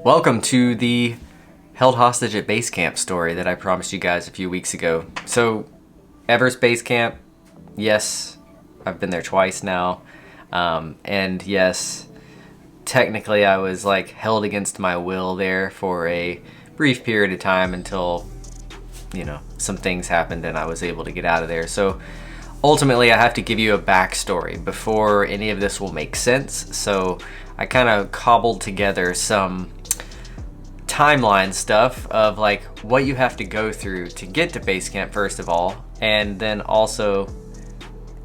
Welcome to the held hostage at Basecamp story that I promised you guys a few weeks ago. So, Everest Basecamp, yes, I've been there twice now. And yes, technically I was like held against my will there for a brief period of time until, you know, some things happened and I was able to get out of there. So ultimately I have to give you a backstory before any of this will make sense. So I kind of cobbled together some timeline stuff of like what you have to go through to get to Basecamp first of all, and then also,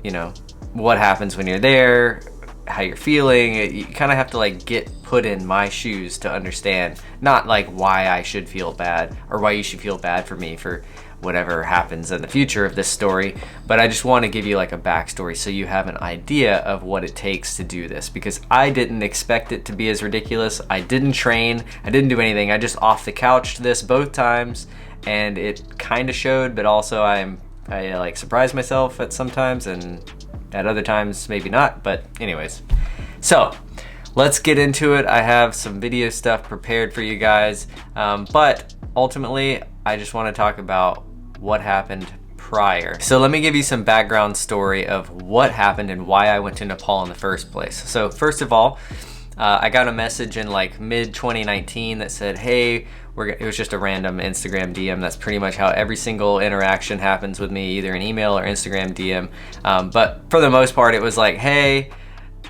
you know, what happens when you're there, how you're feeling. You kind of have to like get put in my shoes to understand, not like why I should feel bad or why you should feel bad for me for whatever happens in the future of this story, but I just want to give you like a backstory so you have an idea of what it takes to do this, because I didn't expect it to be as ridiculous. I didn't train, I didn't do anything, I just off the couched this both times, and it kind of showed, but also I like surprised myself at sometimes, and at other times maybe not. But anyways, so let's get into it. I have some video stuff prepared for you guys, but ultimately I just want to talk about what happened prior. So let me give you some background story of what happened and why I went to Nepal in the first place. So first of all, I got a message in like mid 2019 that said, hey, it was just a random Instagram DM. That's pretty much how every single interaction happens with me, either an email or Instagram DM. But for the most part, it was like, hey,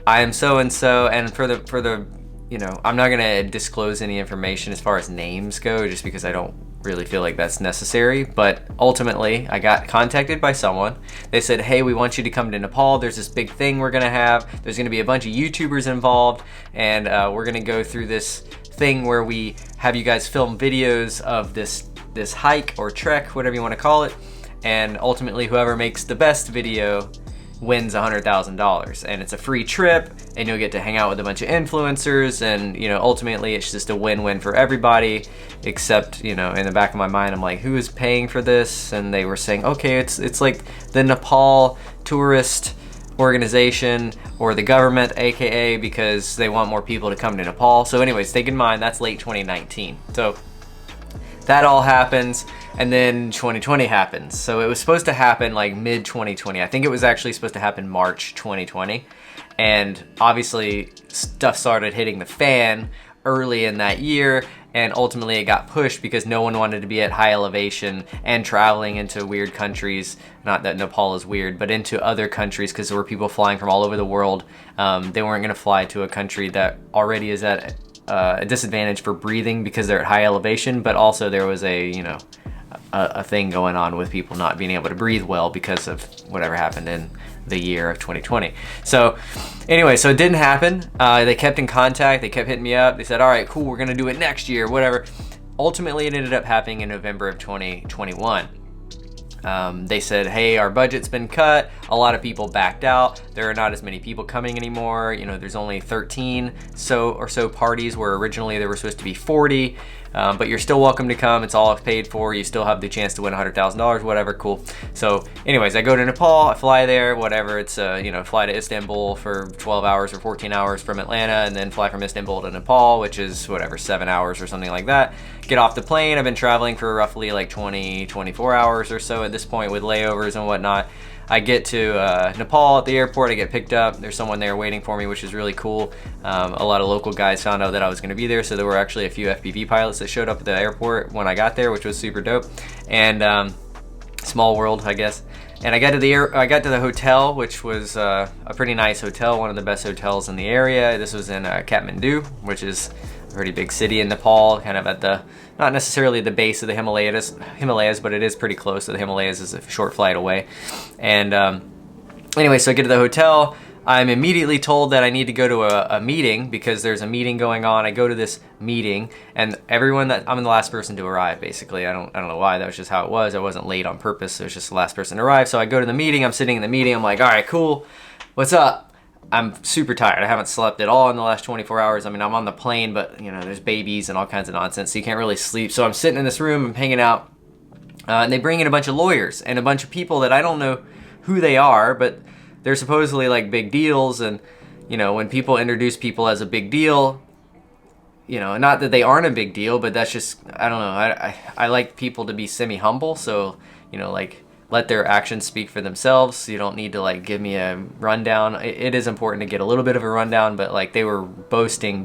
I am so-and-so, and for the, you know, I'm not gonna disclose any information as far as names go, just because I don't really feel like that's necessary. But ultimately I got contacted by someone. They said, hey, we want you to come to Nepal. There's this big thing we're gonna have. There's gonna be a bunch of YouTubers involved, and we're gonna go through this thing where we have you guys film videos of this hike or trek, whatever you want to call it, and ultimately whoever makes the best video wins $100,000, and it's a free trip, and you'll get to hang out with a bunch of influencers, and you know, ultimately it's just a win-win for everybody. Except, you know, in the back of my mind I'm like, who is paying for this? And they were saying, okay, it's like the Nepal tourist organization or the government, aka, because they want more people to come to Nepal. So anyways, take in mind that's late 2019. So that all happens, and then 2020 happens. So it was supposed to happen like mid 2020. I think it was actually supposed to happen March 2020. And obviously stuff started hitting the fan early in that year, and ultimately it got pushed because no one wanted to be at high elevation and traveling into weird countries. Not that Nepal is weird, but into other countries, because there were people flying from all over the world. They weren't going to fly to a country that already is at a disadvantage for breathing because they're at high elevation, but also there was a, you know, a thing going on with people not being able to breathe well because of whatever happened in the year of 2020. So anyway, so it didn't happen. They kept in contact, they kept hitting me up. They said, all right, cool, we're gonna do it next year, whatever. Ultimately, it ended up happening in November of 2021. They said, hey, our budget's been cut. A lot of people backed out. There are not as many people coming anymore. You know, there's only 13 or so parties, where originally there were supposed to be 40. But you're still welcome to come. It's all paid for. You still have the chance to win $100,000, whatever. Cool. So anyways, I go to Nepal, I fly there, whatever. It's, you know, fly to Istanbul for 12 hours or 14 hours from Atlanta, and then fly from Istanbul to Nepal, which is whatever, 7 hours or something like that. Get off the plane. I've been traveling for roughly like 24 hours or so at this point with layovers and whatnot. I get to Nepal at the airport, I get picked up, there's someone there waiting for me, which is really cool. A lot of local guys found out that I was gonna be there, so there were actually a few FPV pilots that showed up at the airport when I got there, which was super dope. And small world, I guess. And I got to the hotel, which was a pretty nice hotel, one of the best hotels in the area. This was in Kathmandu, which is a pretty big city in Nepal, kind of at the, not necessarily the base of the Himalayas, but it is pretty close to the Himalayas. It's a short flight away. And anyway, so I get to the hotel. I'm immediately told that I need to go to a meeting because there's a meeting going on. I go to this meeting, and I'm the last person to arrive, basically. I don't know why, that was just how it was. I wasn't late on purpose, it was just the last person to arrive. So I go to the meeting, I'm sitting in the meeting, I'm like, all right, cool, what's up? I'm super tired. I haven't slept at all in the last 24 hours. I mean, I'm on the plane, but you know, there's babies and all kinds of nonsense, so you can't really sleep. So I'm sitting in this room, I'm hanging out, and they bring in a bunch of lawyers and a bunch of people that I don't know who they are, but they're supposedly like big deals. And you know, when people introduce people as a big deal, you know, not that they aren't a big deal, but that's just, I don't know. I like people to be semi-humble. So, you know, like, let their actions speak for themselves. You don't need to like give me a rundown. It is important to get a little bit of a rundown, but like they were boasting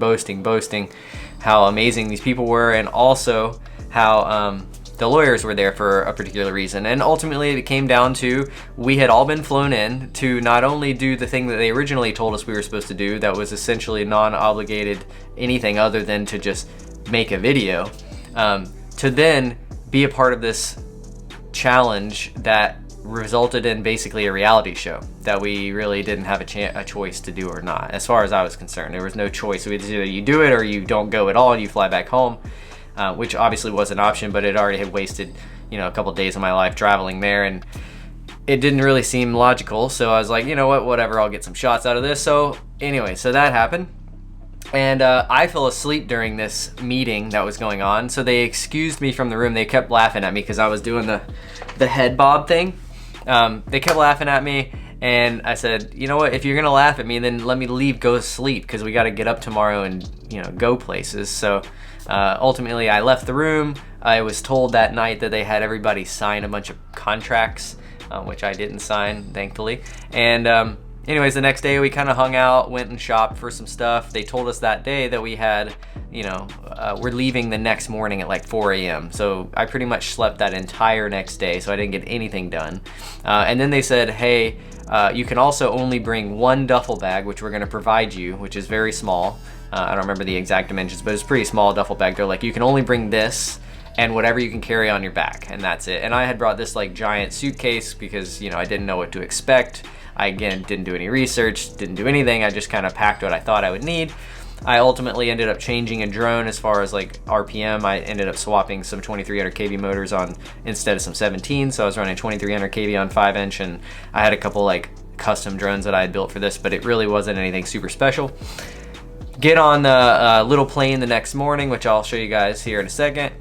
how amazing these people were, and also how the lawyers were there for a particular reason. And ultimately it came down to, we had all been flown in to not only do the thing that they originally told us we were supposed to do, that was essentially non-obligated anything other than to just make a video, to then be a part of this challenge that resulted in basically a reality show that we really didn't have a choice to do or not. As far as I was concerned, there was no choice. It was either you do it or you don't go at all and you fly back home, which obviously was an option, but it already had wasted, you know, a couple days of my life traveling there, and it didn't really seem logical. So I was like, you know what, whatever, I'll get some shots out of this. So anyway, so that happened. And I fell asleep during this meeting that was going on, so they excused me from the room. They kept laughing at me because I was doing the head bob thing. They kept laughing at me, and I said, you know what, if you're gonna laugh at me, then let me leave, go to sleep, because we got to get up tomorrow and, you know, go places. So ultimately I left the room. I was told that night that they had everybody sign a bunch of contracts, which I didn't sign, thankfully. And anyways, the next day we kind of hung out, went and shopped for some stuff. They told us that day that we had, you know, we're leaving the next morning at like 4 a.m. So I pretty much slept that entire next day, so I didn't get anything done. And then they said, hey, you can also only bring one duffel bag, which we're going to provide you, which is very small. I don't remember the exact dimensions, but it's a pretty small duffel bag. They're like, you can only bring this and whatever you can carry on your back, and that's it. And I had brought this like giant suitcase because, you know, I didn't know what to expect. I, again, didn't do any research, didn't do anything. I just kind of packed what I thought I would need. I ultimately ended up changing a drone as far as like RPM. I ended up swapping some 2300 kV motors on instead of some 17. So I was running 2300 kV on 5-inch, and I had a couple like custom drones that I had built for this, but it really wasn't anything super special. Get on the little plane the next morning, which I'll show you guys here in a second.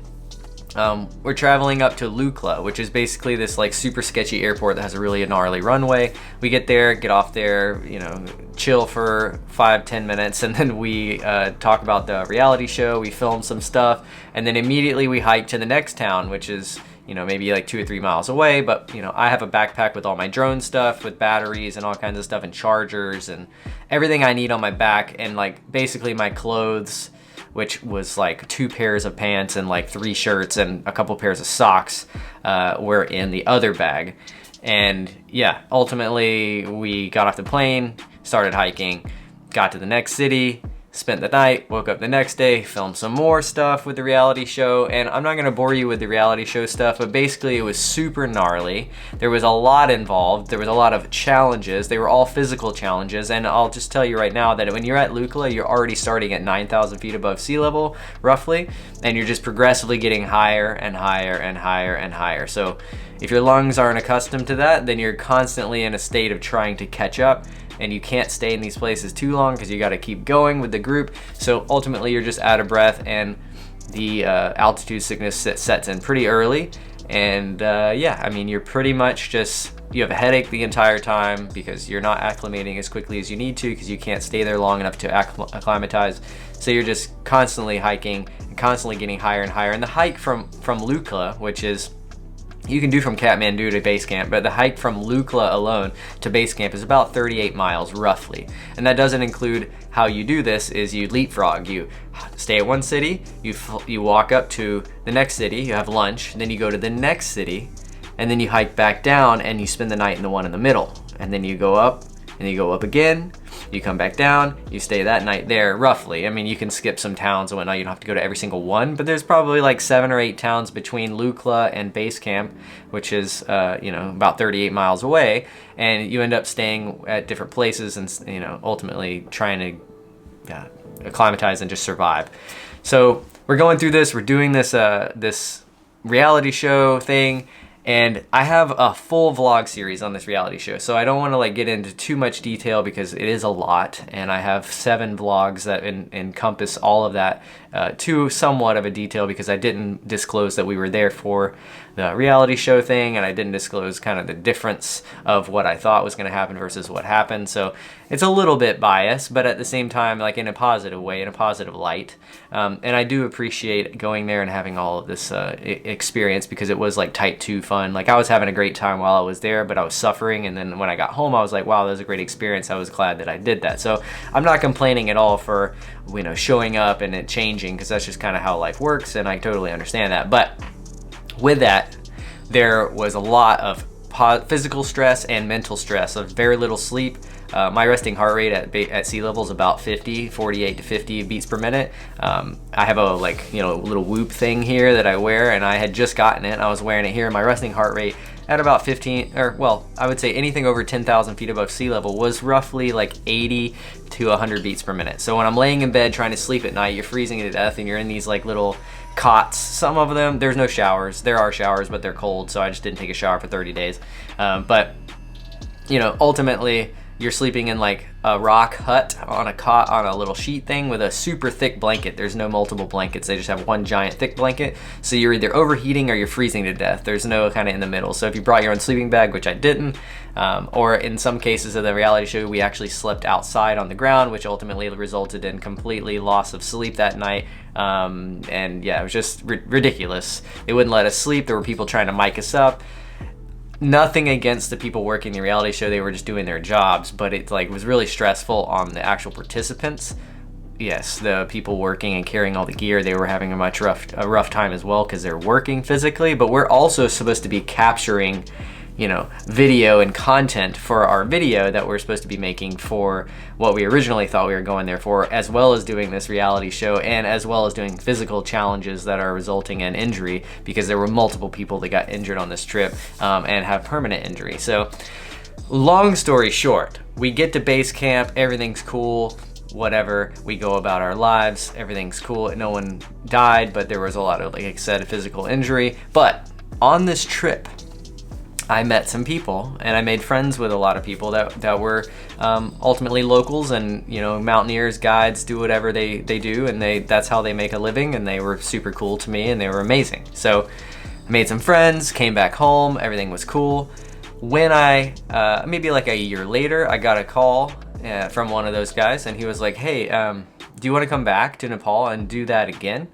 We're traveling up to Lukla, which is basically this like super sketchy airport that has a really gnarly runway. We get there, get off there, you know, chill for 5-10 minutes, and then we talk about the reality show. We film some stuff, and then immediately we hike to the next town, which is, you know, maybe like 2 or 3 miles away. But, you know, I have a backpack with all my drone stuff, with batteries and all kinds of stuff, and chargers and everything I need on my back, and like basically my clothes, which was like 2 pairs of pants and like 3 shirts and a couple pairs of socks, were in the other bag. And yeah, ultimately we got off the plane, started hiking, got to the next city, spent the night, woke up the next day, filmed some more stuff with the reality show. And I'm not gonna bore you with the reality show stuff, but basically it was super gnarly. There was a lot involved. There was a lot of challenges. They were all physical challenges. And I'll just tell you right now that when you're at Lukla, you're already starting at 9,000 feet above sea level, roughly. And you're just progressively getting higher and higher and higher and higher. So if your lungs aren't accustomed to that, then you're constantly in a state of trying to catch up. And you can't stay in these places too long because you got to keep going with the group. So ultimately you're just out of breath, and the altitude sickness sets in pretty early. And yeah, I mean, you're pretty much just, you have a headache the entire time because you're not acclimating as quickly as you need to because you can't stay there long enough to acclimatize. So you're just constantly hiking and constantly getting higher and higher. And the hike from Lukla, which is, you can do from Kathmandu to Basecamp, but the hike from Lukla alone to Basecamp is about 38 miles roughly. And that doesn't include how you do this is you leapfrog. You stay at one city, you walk up to the next city, you have lunch, then you go to the next city, and then you hike back down and you spend the night in the one in the middle. And then you go up, and you go up again, you come back down, you stay that night there, roughly. I mean, you can skip some towns and whatnot, you don't have to go to every single one, but there's probably like 7 or 8 towns between Lukla and Basecamp, which is, you know, about 38 miles away, and you end up staying at different places and, you know, ultimately trying to acclimatize and just survive. So we're going through this, we're doing this, this reality show thing, And I have a full vlog series on this reality show, so I don't want to like get into too much detail because it is a lot, and I have 7 vlogs that encompass all of that to somewhat of a detail, because I didn't disclose that we were there for the reality show thing, and I didn't disclose kind of the difference of what I thought was going to happen versus what happened. So it's a little bit biased, but at the same time, like in a positive way, in a positive light. And I do appreciate going there and having all of this experience, because it was like type 2 fun. Like I was having a great time while I was there, but I was suffering. And then when I got home, I was like, wow, that was a great experience. I was glad that I did that. So I'm not complaining at all for, you know, showing up and it changing, because that's just kind of how life works. And I totally understand that. But with that, there was a lot of physical stress and mental stress, of very little sleep. My resting heart rate at sea level is about 48 to 50 beats per minute. I have a little Whoop thing here that I wear, and I had just gotten it. I was wearing it here. My resting heart rate at about 15, or well, I would say anything over 10,000 feet above sea level was roughly like 80 to 100 beats per minute. So when I'm laying in bed trying to sleep at night, you're freezing to death, and you're in these like little cots. Some of them, there's no showers. There are showers, but they're cold, so I just didn't take a shower for 30 days. But you know, ultimately, you're sleeping in like a rock hut on a cot on a little sheet thing with a super thick blanket. There's no multiple blankets. They just have one giant thick blanket. So you're either overheating or you're freezing to death. There's no kind of in the middle. So if you brought your own sleeping bag, which I didn't, or in some cases of the reality show, we actually slept outside on the ground, which ultimately resulted in completely loss of sleep that night. And yeah, it was just ridiculous. They wouldn't let us sleep. There were people trying to mic us up. Nothing against the people working the reality show, they were just doing their jobs, but it like was really stressful on the actual participants. Yes, the people working and carrying all the gear, they were having a rough time as well, because they're working physically. But we're also supposed to be capturing, you know, video and content for our video that we're supposed to be making for what we originally thought we were going there for, as well as doing this reality show, and as well as doing physical challenges that are resulting in injury, because there were multiple people that got injured on this trip and have permanent injury. So long story short, we get to base camp, everything's cool, whatever, we go about our lives, everything's cool, no one died, but there was a lot of, like I said, physical injury. But on this trip, I met some people, and I made friends with a lot of people that were ultimately locals, and you know, mountaineers, guides, do whatever they do, and that's how they make a living, and they were super cool to me, and they were amazing. So I made some friends, came back home, everything was cool. When I maybe like a year later, I got a call from one of those guys, and he was like, hey, do you want to come back to Nepal and do that again?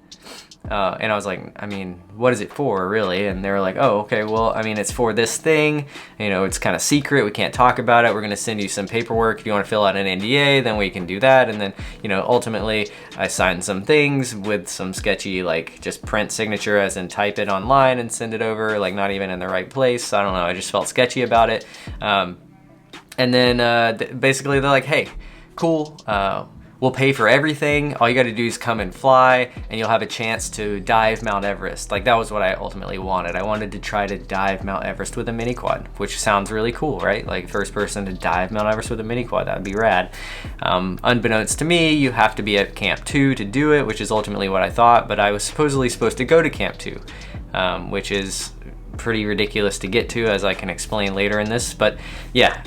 And I was like, I mean, what is it for, really? And they were like, oh, okay, well, I mean, it's for this thing. You know, it's kind of secret. We can't talk about it. We're going to send you some paperwork. If you want to fill out an NDA, then we can do that. And then, you know, ultimately, I signed some things with some sketchy, like, just print signature, as in type it online and send it over, like, not even in the right place. I don't know. I just felt sketchy about it. And then basically, they're like, hey, cool. We'll pay for everything. All you got to do is come and fly, and you'll have a chance to dive Mount Everest. Like, that was what I ultimately wanted. I wanted to try to dive Mount Everest with a mini quad, which sounds really cool, right? Like, first person to dive Mount Everest with a mini quad, that would be rad. Unbeknownst to me, you have to be at Camp 2 to do it, which is ultimately what I thought, but I was supposedly supposed to go to Camp 2, which is pretty ridiculous to get to, as I can explain later in this. But yeah,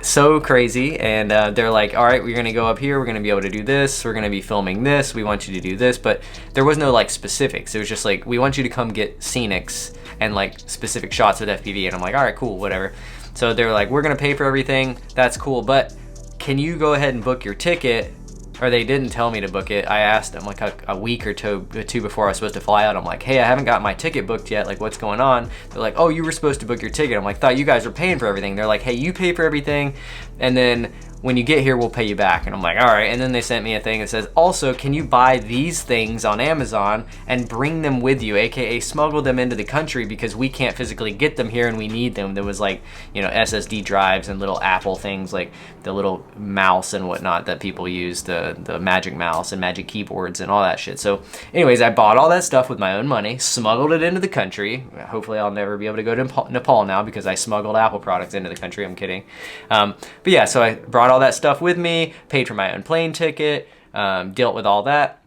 so crazy. And they're like, all right, we're gonna go up here, we're gonna be able to do this, we're gonna be filming this, we want you to do this. But there was no like specifics. It was just like, we want you to come get scenics and like specific shots with FPV. And I'm like, all right, cool, whatever. So they're like, we're gonna pay for everything, that's cool, but can you go ahead and book your ticket? Or they didn't tell me to book it. I asked them like a week or two before I was supposed to fly out. I'm like, hey, I haven't got my ticket booked yet. Like, what's going on? They're like, oh, you were supposed to book your ticket. I'm like, thought you guys were paying for everything. They're like, hey, you pay for everything, and then when you get here, we'll pay you back. And I'm like, all right. And then they sent me a thing that says, also, can you buy these things on Amazon and bring them with you, aka smuggle them into the country, because we can't physically get them here and we need them. There was like, you know, SSD drives and little Apple things, like the little mouse and whatnot that people use, the Magic Mouse and Magic Keyboards and all that shit. So anyways, I bought all that stuff with my own money, smuggled it into the country. Hopefully I'll never be able to go to Nepal now because I smuggled Apple products into the country. I'm kidding. But yeah, so I brought all that stuff with me, paid for my own plane ticket, dealt with all that,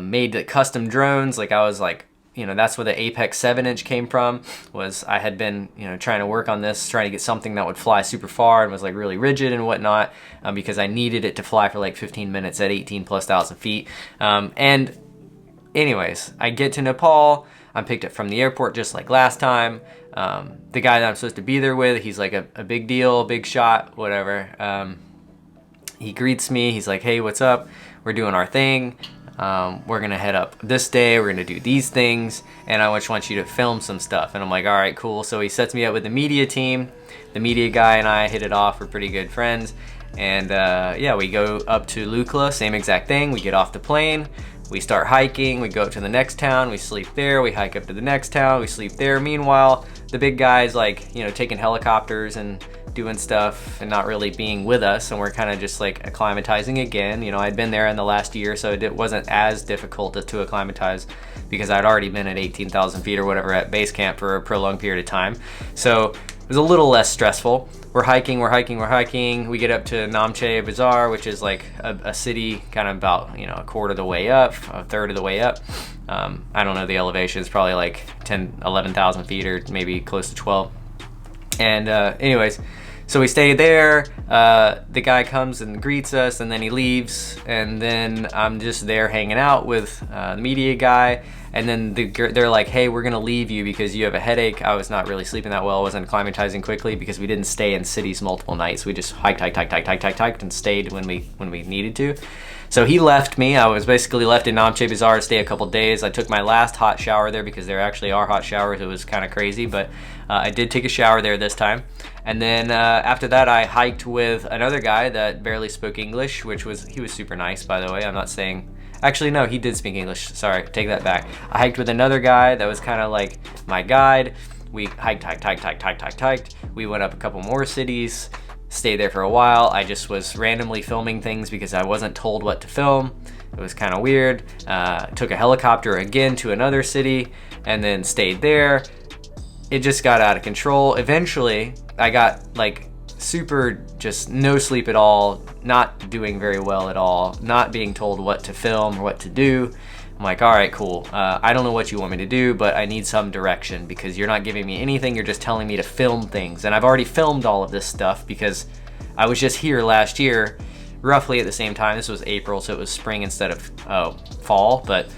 made the custom drones. Like, I was like you know, that's where the Apex 7-inch came from. Was I had been, you know, trying to work on this, trying to get something that would fly super far and was like really rigid and whatnot, because I needed it to fly for like 15 minutes at 18,000+ feet. And anyways, I get to Nepal. I'm picked up from the airport just like last time. The guy that I'm supposed to be there with, he's like a big deal, big shot, whatever. He greets me. He's like, hey, what's up? We're doing our thing. We're gonna head up this day, we're gonna do these things, and I just want you to film some stuff. And I'm like, all right, cool. So he sets me up with the media team. The media guy and I hit it off, we're pretty good friends. And yeah, we go up to Lukla, same exact thing. We get off the plane, we start hiking, we go up to the next town, we sleep there, we hike up to the next town, we sleep there. Meanwhile, the big guy's like, you know, taking helicopters and doing stuff and not really being with us, and we're kind of just like acclimatizing again. You know, I'd been there in the last year, so it wasn't as difficult to acclimatize because I'd already been at 18,000 feet or whatever at base camp for a prolonged period of time. So it was a little less stressful. We're hiking. We get up to Namche Bazaar, which is like a city kind of about, you know, a quarter of the way up, a third of the way up. I don't know the elevation. It's probably like 11,000 feet or maybe close to 12. And anyways, so we stay there. The guy comes and greets us, and then he leaves, and then I'm just there hanging out with the media guy. And then they're like, hey, we're gonna leave you because you have a headache. I was not really sleeping that well. I wasn't acclimatizing quickly because we didn't stay in cities multiple nights. We just hiked and stayed when we needed to. So he left me. I was basically left in Namche Bazaar to stay a couple days. I took my last hot shower there because there actually are hot showers. It was kind of crazy, but I did take a shower there this time. And then after that, I hiked with another guy that barely spoke English, he was super nice, by the way. I'm not saying, actually, no, he did speak English. Sorry, take that back. I hiked with another guy that was kind of like my guide. We hiked. We went up a couple more cities, stayed there for a while. I just was randomly filming things because I wasn't told what to film. It was kind of weird. Took a helicopter again to another city and then stayed there. It just got out of control. Eventually, I got like super just no sleep at all, not doing very well at all, not being told what to film or what to do. I'm like, all right, cool. I don't know what you want me to do, but I need some direction because you're not giving me anything. You're just telling me to film things. And I've already filmed all of this stuff because I was just here last year, roughly at the same time. This was April, so it was spring instead of fall, but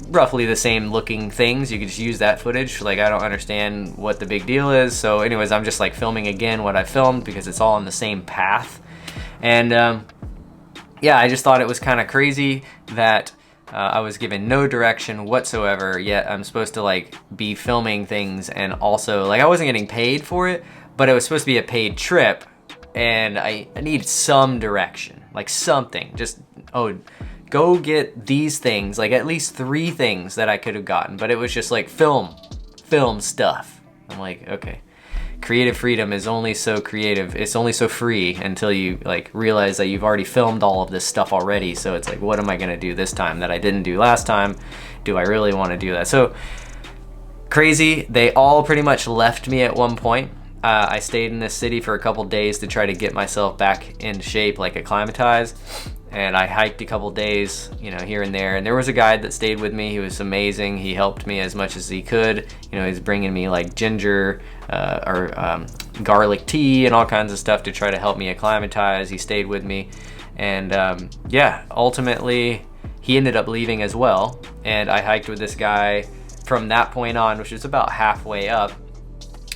roughly the same looking things. You could just use that footage. Like, I don't understand what the big deal is. So anyways, I'm just like filming again what I filmed because it's all on the same path. And yeah, I just thought it was kind of crazy that I was given no direction whatsoever, yet I'm supposed to like be filming things, and also like I wasn't getting paid for it, but it was supposed to be a paid trip, and I needed some direction, like something. Just, oh, go get these things, like at least 3 things that I could have gotten, but it was just like film stuff. I'm like, okay. Creative freedom is only so creative. It's only so free until you like realize that you've already filmed all of this stuff already. So it's like, what am I gonna do this time that I didn't do last time? Do I really want to do that? So crazy. They all pretty much left me at one point. I stayed in this city for a couple days to try to get myself back in shape, like acclimatize. And I hiked a couple days, you know, here and there. And there was a guide that stayed with me. He was amazing. He helped me as much as he could. You know, he's bringing me like ginger or garlic tea and all kinds of stuff to try to help me acclimatize. He stayed with me. And yeah, ultimately, he ended up leaving as well. And I hiked with this guy from that point on, which is about halfway up,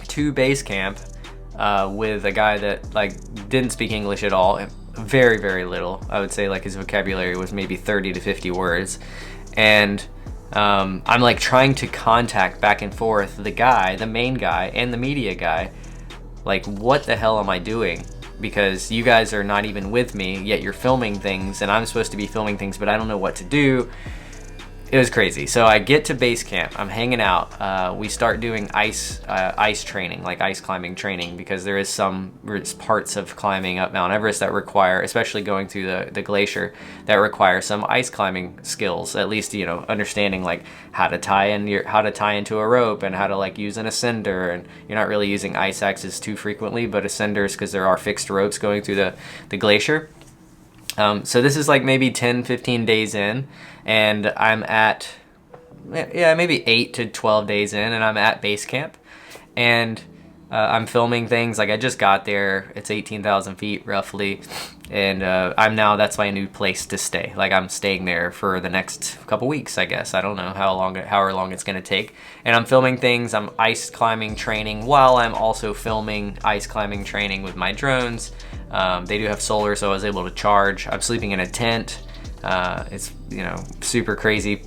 to base camp with a guy that like didn't speak English at all. Very, very little. I would say like his vocabulary was maybe 30 to 50 words. And I'm like trying to contact back and forth the guy, the main guy, and the media guy. Like, what the hell am I doing? Because you guys are not even with me, yet you're filming things, and I'm supposed to be filming things, but I don't know what to do. It was crazy. So I get to base camp, I'm hanging out. We start doing ice training, like ice climbing training, because there is some parts of climbing up Mount Everest that require, especially going through the glacier, that require some ice climbing skills. At least, you know, understanding like how to tie into a rope and how to like use an ascender. And you're not really using ice axes too frequently, but ascenders, because there are fixed ropes going through the glacier. So this is like maybe 10, 15 days in, and I'm at yeah, maybe 8 to 12 days in, and I'm at Basecamp, and I'm filming things. Like, I just got there. It's 18,000 feet roughly, and that's my new place to stay. Like, I'm staying there for the next couple weeks, I guess. I don't know however long it's gonna take. And I'm filming things. I'm ice climbing training while I'm also filming ice climbing training with my drones. They do have solar, so I was able to charge. I'm sleeping in a tent. It's, you know, super crazy.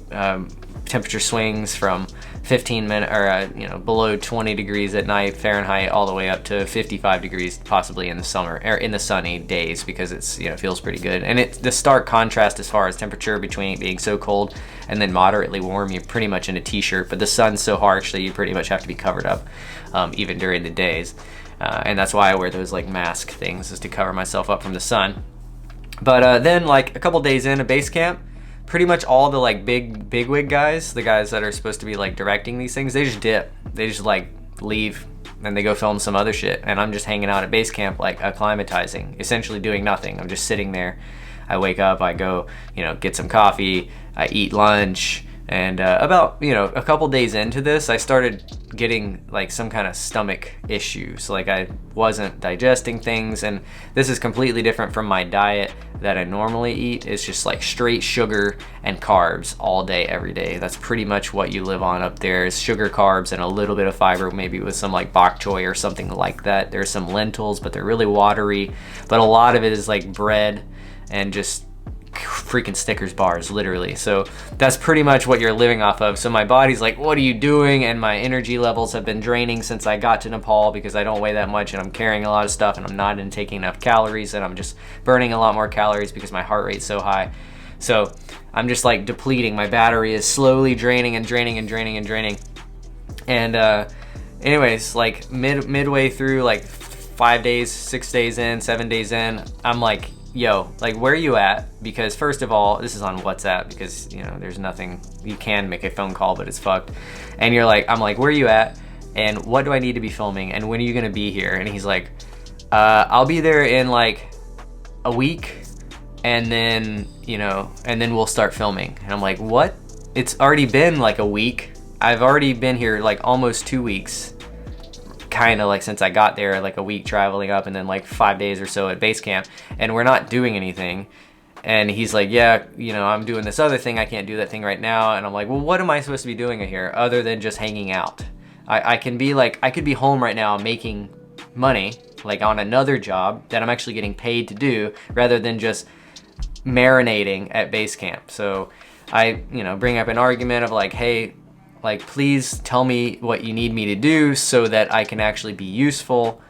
Temperature swings from 15 minutes or below 20 degrees at night Fahrenheit all the way up to 55 degrees possibly in the summer or in the sunny days, because it's, you know, feels pretty good. And it's the stark contrast as far as temperature between it being so cold and then moderately warm. You're pretty much in a t-shirt, but the sun's so harsh that you pretty much have to be covered up even during the days. And that's why I wear those like mask things, is to cover myself up from the sun. But then, like, a couple days in a base camp, pretty much all the like bigwig guys, the guys that are supposed to be like directing these things, they just dip. They just like leave and they go film some other shit. And I'm just hanging out at base camp, like acclimatizing, essentially doing nothing. I'm just sitting there. I wake up, I go, you know, get some coffee, I eat lunch. And about, you know, a couple days into this, I started getting like some kind of stomach issues. Like, I wasn't digesting things, and this is completely different from my diet that I normally eat. It's just like straight sugar and carbs all day, every day. That's pretty much what you live on up there, is sugar, carbs, and a little bit of fiber, maybe with some like bok choy or something like that. There's some lentils, but they're really watery. But a lot of it is like bread and just freaking Snickers bars, literally. So that's pretty much what you're living off of. So my body's like, what are you doing? And my energy levels have been draining since I got to Nepal, because I don't weigh that much and I'm carrying a lot of stuff and I'm not intaking enough calories, and I'm just burning a lot more calories because my heart rate's so high. So I'm just like depleting. My battery is slowly draining and draining and draining and draining. And anyways, like midway through, like 5 days, 6 days in, 7 days in, I'm like, yo, like, where are you at? Because first of all, this is on WhatsApp, because, you know, there's nothing, you can make a phone call, but it's fucked. And you're like, I'm like, where are you at? And what do I need to be filming? And when are you gonna be here? And he's like, I'll be there in like a week, and then, you know, and then we'll start filming. And I'm like, what? It's already been like a week. I've already been here like almost 2 weeks. Kind of like since I got there, like a week traveling up, and then like 5 days or so at base camp, and we're not doing anything. And he's like, yeah, you know, I'm doing this other thing, I can't do that thing right now. And I'm like, well, what am I supposed to be doing here other than just hanging out? I can be like, I could be home right now making money, like on another job that I'm actually getting paid to do, rather than just marinating at base camp. So I, you know, bring up an argument of like, hey, like, please tell me what you need me to do so that I can actually be useful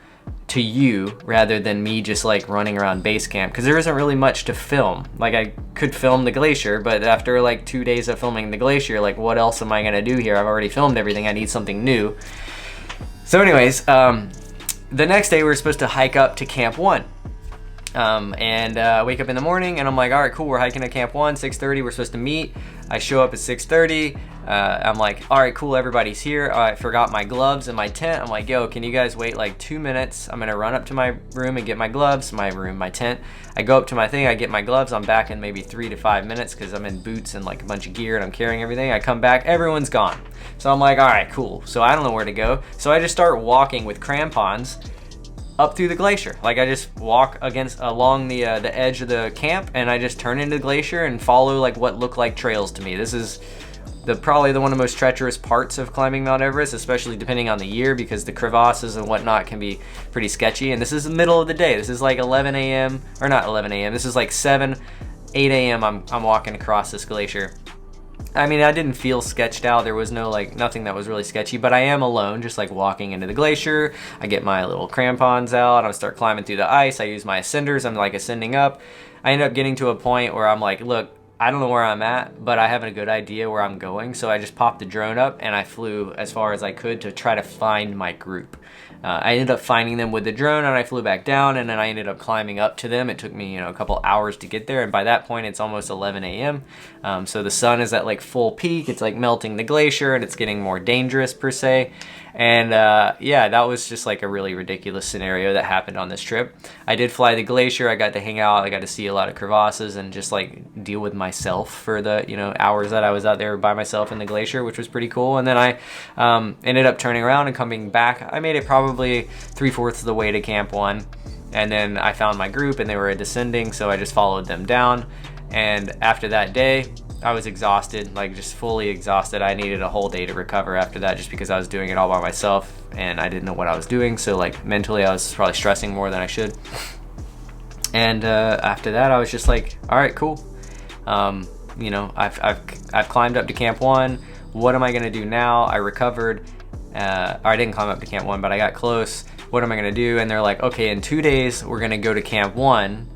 to you, rather than me just like running around base camp, because there isn't really much to film. Like, I could film the glacier, but after like 2 days of filming the glacier, like, what else am I gonna do here? I've already filmed everything. I need something new. So anyways, the next day we were supposed to hike up to Camp 1. I wake up in the morning and I'm like, all right, cool, we're hiking to Camp 1, 6:30, we're supposed to meet. I show up at 6:30. I'm like, all right, cool, everybody's here. I forgot my gloves in my tent. I'm like, yo, can you guys wait like 2 minutes? I'm gonna run up to my room and get my gloves, my tent. I go up to my thing, I get my gloves. I'm back in maybe 3 to 5 minutes, because I'm in boots and like a bunch of gear and I'm carrying everything. I come back, everyone's gone. So I'm like, all right, cool. So I don't know where to go. So I just start walking with crampons up through the glacier. Like, I just walk along the edge of the camp, and I just turn into the glacier and follow like what look like trails to me. This is probably one of the most treacherous parts of climbing Mount Everest, especially depending on the year, because the crevasses and whatnot can be pretty sketchy. And this is the middle of the day. This is like 11 a.m. or not 11 a.m. This is like 8 a.m. I'm walking across this glacier. I mean, I didn't feel sketched out. There was nothing that was really sketchy, but I am alone, just like walking into the glacier. I get my little crampons out. I start climbing through the ice. I use my ascenders. I'm like ascending up. I end up getting to a point where I'm like, look, I don't know where I'm at, but I have a good idea where I'm going. So I just popped the drone up and I flew as far as I could to try to find my group. I ended up finding them with the drone, and I flew back down, and then I ended up climbing up to them. It took me, a couple hours to get there, and by that point it's almost 11 a.m. So the sun is at like full peak. It's like melting the glacier, and it's getting more dangerous per se. And yeah, that was just like a really ridiculous scenario that happened on this trip. I did fly the glacier. I got to hang out. I got to see a lot of crevasses and just like deal with myself for the hours that I was out there by myself in the glacier, which was pretty cool. And then I ended up turning around and coming back. I made it probably 3/4 of the way to Camp 1, and then I found my group and they were descending, so I just followed them down. And after that day, I was exhausted, like just fully exhausted. I needed a whole day to recover after that, just because I was doing it all by myself and I didn't know what I was doing. So like mentally I was probably stressing more than I should. And after that I was just like, all right, cool. I've climbed up to Camp 1. What am I gonna do now? I recovered. Or I didn't climb up to Camp 1, but I got close. What am I gonna do? And they're like, okay, in 2 days we're gonna go to Camp 1,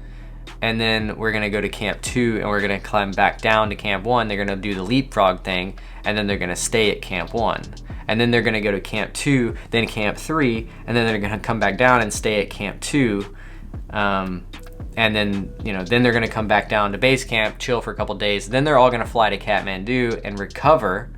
and then we're gonna go to Camp 2, and we're gonna climb back down to Camp 1. They're gonna do the leapfrog thing, and then they're gonna stay at Camp 1. And then they're gonna go to Camp 2, then Camp 3, and then they're gonna come back down and stay at Camp 2. And then, then they're gonna come back down to base camp, chill for a couple days. Then they're all gonna fly to Kathmandu and recover,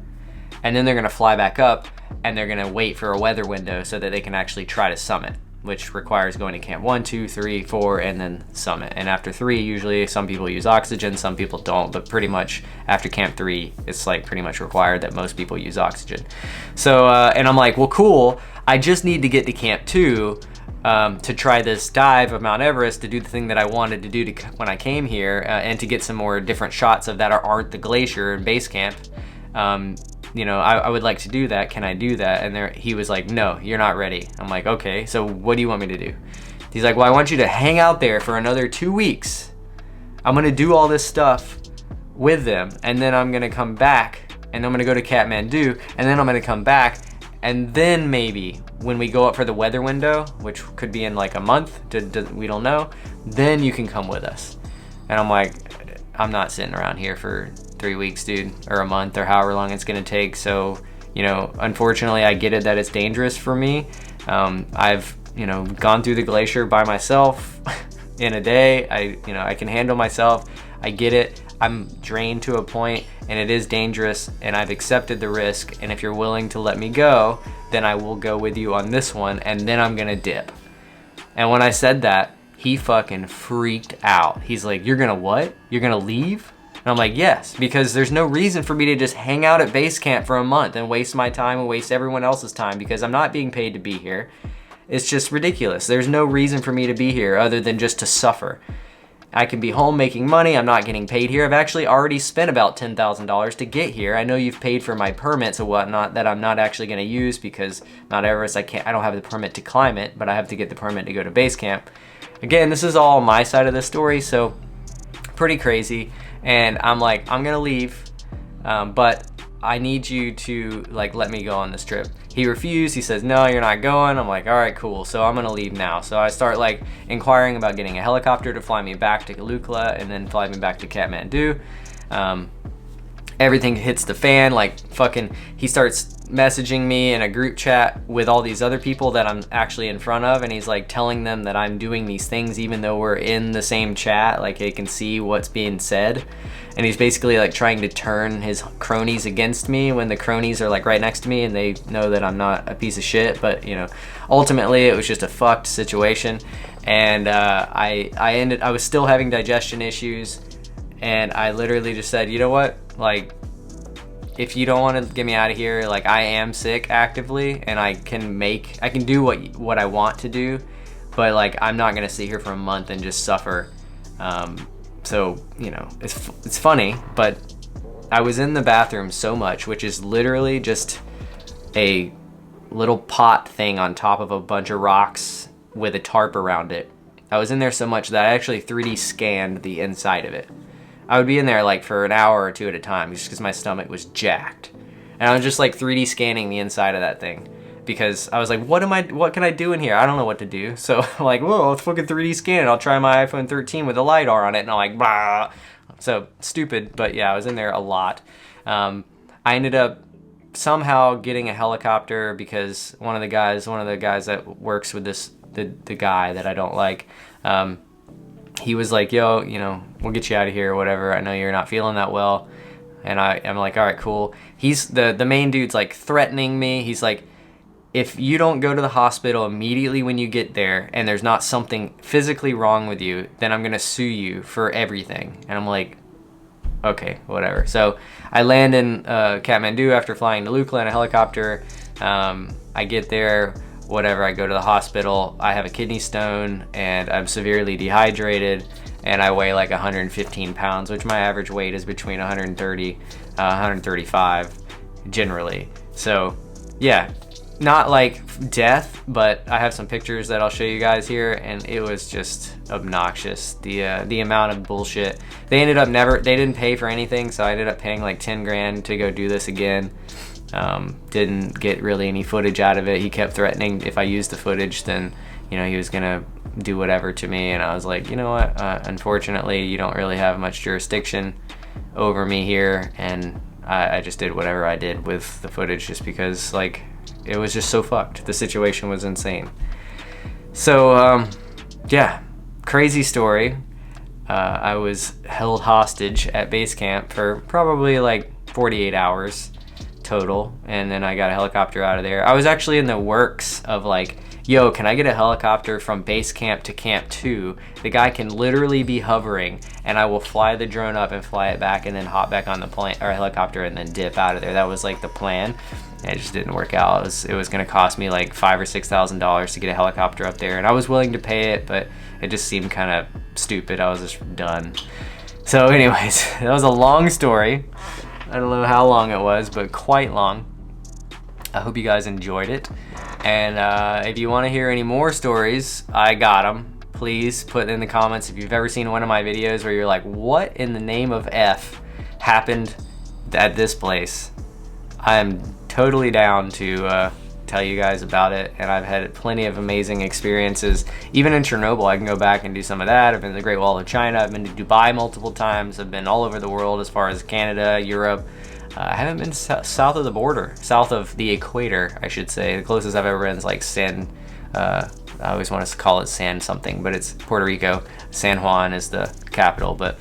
and then they're gonna fly back up, and they're gonna wait for a weather window so that they can actually try to summit, which requires going to Camp 1, 2, 3, 4, and then summit. And after 3, usually some people use oxygen, some people don't, but pretty much after Camp 3, it's like pretty much required that most people use oxygen. So, and I'm like, well, cool, I just need to get to Camp 2 to try this dive of Mount Everest, to do the thing that I wanted to do when I came here, and to get some more different shots of that aren't the glacier and base camp. I would like to do that. Can I do that? And he was like, no, you're not ready. I'm like, okay, so what do you want me to do? He's like, well, I want you to hang out there for another 2 weeks. I'm gonna do all this stuff with them, and then I'm gonna come back, and I'm gonna go to Kathmandu, and then I'm gonna come back, and then maybe when we go up for the weather window, which could be in like a month, we don't know, then you can come with us. And I'm like, I'm not sitting around here for 3 weeks, dude, or a month, or however long it's gonna take. So, unfortunately, I get it that it's dangerous for me. I've, gone through the glacier by myself in a day. I can handle myself. I get it. I'm drained to a point, and it is dangerous, and I've accepted the risk. And if you're willing to let me go, then I will go with you on this one, and then I'm gonna dip. And when I said that, he fucking freaked out. He's like, you're gonna what? You're gonna leave? And I'm like, yes, because there's no reason for me to just hang out at base camp for a month and waste my time and waste everyone else's time, because I'm not being paid to be here. It's just ridiculous. There's no reason for me to be here other than just to suffer. I can be home making money. I'm not getting paid here. I've actually already spent about $10,000 to get here. I know you've paid for my permits and whatnot that I'm not actually going to use, because Mount Everest, I don't have the permit to climb it, but I have to get the permit to go to base camp. Again, this is all my side of the story, so pretty crazy. And I'm like, I'm gonna leave, but I need you to like let me go on this trip. He refused. He says, no, you're not going. I'm like, all right, cool. So I'm gonna leave now. So I start like inquiring about getting a helicopter to fly me back to Kalukla and then fly me back to Kathmandu. Everything hits the fan, like fucking, he starts messaging me in a group chat with all these other people that I'm actually in front of, and he's like telling them that I'm doing these things even though we're in the same chat, like they can see what's being said. And he's basically like trying to turn his cronies against me when the cronies are like right next to me and they know that I'm not a piece of shit. But ultimately it was just a fucked situation. And I was still having digestion issues, and I literally just said, you know what, like, if you don't want to get me out of here, like, I am sick actively, and I can do what I want to do, but like, I'm not gonna sit here for a month and just suffer. So it's funny, but I was in the bathroom so much, which is literally just a little pot thing on top of a bunch of rocks with a tarp around it. I was in there so much that I actually 3D scanned the inside of it. I would be in there like for an hour or two at a time just because my stomach was jacked. And I was just like 3D scanning the inside of that thing, because I was like, what can I do in here? I don't know what to do. So I'm like, whoa, let's fucking 3D scan it. I'll try my iPhone 13 with a LiDAR on it. And I'm like, bah. So stupid, but yeah, I was in there a lot. I ended up somehow getting a helicopter because one of the guys that works with the guy that I don't like, he was like, yo, you know, we'll get you out of here or whatever. I know you're not feeling that well. And I'm like, all right, cool. He's the main dude's like threatening me. He's like, if you don't go to the hospital immediately when you get there and there's not something physically wrong with you, then I'm going to sue you for everything. And I'm like, okay, whatever. So I land in Kathmandu after flying to Lukla in a helicopter. I get there, whatever. I go to the hospital. I have a kidney stone and I'm severely dehydrated. And I weigh like 115 pounds, which my average weight is between 130, 135 generally. So yeah, not like death, but I have some pictures that I'll show you guys here, and it was just obnoxious. The amount of bullshit. They ended up they didn't pay for anything, so I ended up paying like 10 grand to go do this again. Didn't get really any footage out of it. He kept threatening if I used the footage, then, you know, he was gonna do whatever to me, and I was like, you know what, unfortunately you don't really have much jurisdiction over me here, and I just did whatever I did with the footage just because, like, it was just so fucked. The situation was insane. So yeah, crazy story. I was held hostage at Basecamp for probably like 48 hours total, and then I got a helicopter out of there. I was actually in the works of like, yo, can I get a helicopter from base camp to camp 2? The guy can literally be hovering and I will fly the drone up and fly it back and then hop back on the plane or helicopter and then dip out of there. That was like the plan. It just didn't work out. It was gonna cost me like $5,000 or $6,000 to get a helicopter up there, and I was willing to pay it, but it just seemed kind of stupid. I was just done. So anyways, that was a long story. I don't know how long it was, but quite long. I hope you guys enjoyed it. And if you want to hear any more stories, I got them. Please put in the comments if you've ever seen one of my videos where you're like, what in the name of F happened at this place? I am totally down to tell you guys about it, and I've had plenty of amazing experiences. Even in Chernobyl, I can go back and do some of that. I've been to the Great Wall of China. I've been to Dubai multiple times. I've been all over the world as far as Canada, Europe. I haven't been south of the border, south of the equator, I should say. The closest I've ever been is like I always want to call it San something, but it's Puerto Rico. San Juan is the capital. But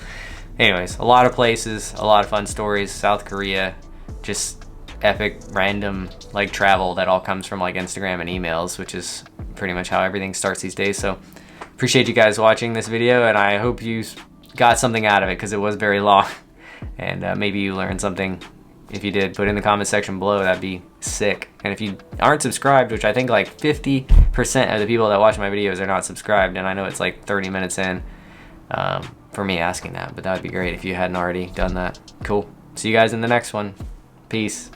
anyways, a lot of places, a lot of fun stories. South Korea, just epic random like travel that all comes from like Instagram and emails, which is pretty much how everything starts these days. So appreciate you guys watching this video, and I hope you got something out of it because it was very long, and maybe you learned something. If you did, put it in the comment section below. That'd be sick. And if you aren't subscribed, which I think like 50% of the people that watch my videos are not subscribed, and I know it's like 30 minutes in for me asking that, but that would be great if you hadn't already done that. Cool. See you guys in the next one. Peace.